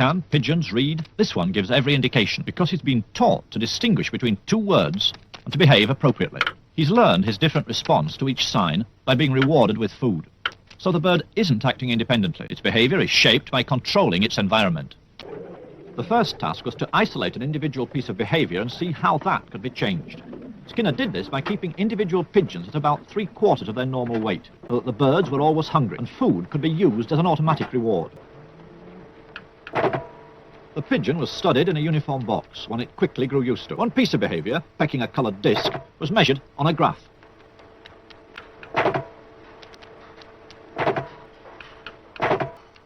Can pigeons read? This one gives every indication because he's been taught to distinguish between two words and to behave appropriately. He's learned his different response to each sign by being rewarded with food. So the bird isn't acting independently. Its behaviour is shaped by controlling its environment. The first task was to isolate an individual piece of behaviour and see how that could be changed. Skinner did this by keeping individual pigeons at about 3/4 of their normal weight, so that the birds were always hungry and food could be used as an automatic reward. The pigeon was studied in a uniform box, one it quickly grew used to. One piece of behaviour, pecking a coloured disc, was measured on a graph.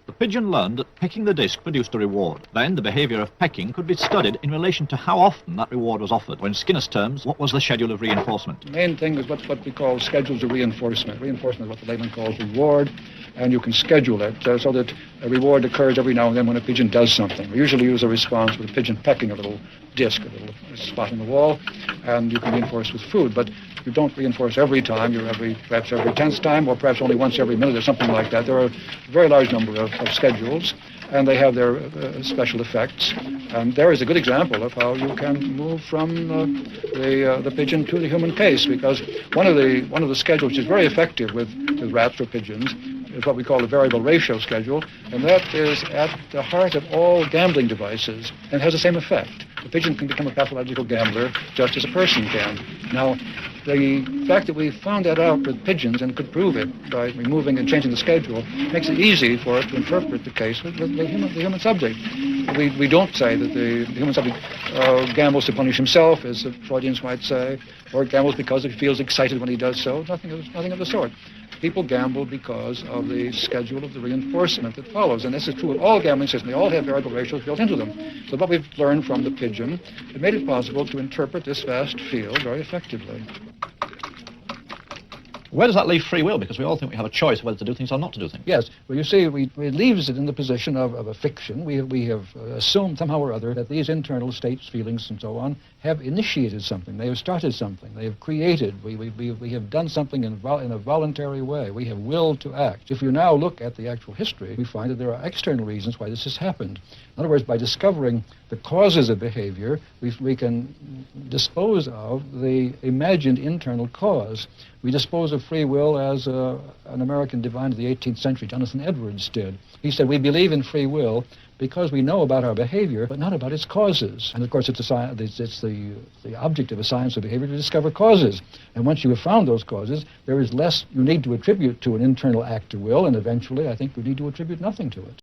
The pigeon learned that pecking the disc produced a reward. Then the behaviour of pecking could be studied in relation to how often that reward was offered. Or in Skinner's terms, what was the schedule of reinforcement? The main thing is what we call schedules of reinforcement. Reinforcement is what the layman calls reward, and you can schedule it so that a reward occurs every now and then when a pigeon does something. We usually use a response with a pigeon pecking a little disc, a little spot in the wall, and you can reinforce with food. But you don't reinforce every time. You're perhaps every 10th time, or perhaps only once every minute or something like that. There are a very large number of schedules, and they have their special effects. And there is a good example of how you can move from the pigeon to the human case, because one of the schedules which is very effective with rats or pigeons is what we call the variable ratio schedule, and that is at the heart of all gambling devices and has the same effect. The pigeon can become a pathological gambler just as a person can. Now, the fact that we found that out with pigeons and could prove it by removing and changing the schedule makes it easy for us to interpret the case with the human subject. We don't say that the human subject gambles to punish himself, as the Freudians might say, or gambles because he feels excited when he does so. Nothing of the sort. People gamble because of the schedule of the reinforcement that follows. And this is true of all gambling systems. They all have variable ratios built into them. So what we've learned from the pigeon, it made it possible to interpret this vast field very effectively. Where does that leave free will? Because we all think we have a choice whether to do things or not to do things. Yes. Well, you see, it leaves it in the position of a fiction. We have assumed somehow or other that these internal states, feelings, and so on have initiated something. They have started something. They have created. We have done something in a voluntary way. We have willed to act. If you now look at the actual history, we find that there are external reasons why this has happened. In other words, by discovering the causes of behavior, we can dispose of the imagined internal cause. We dispose of free will as an American divine of the 18th century, Jonathan Edwards, did. He said, we believe in free will because we know about our behavior, but not about its causes. And of course, it's the object of a science of behavior to discover causes. And once you have found those causes, there is less you need to attribute to an internal act of will, and eventually, I think, we need to attribute nothing to it.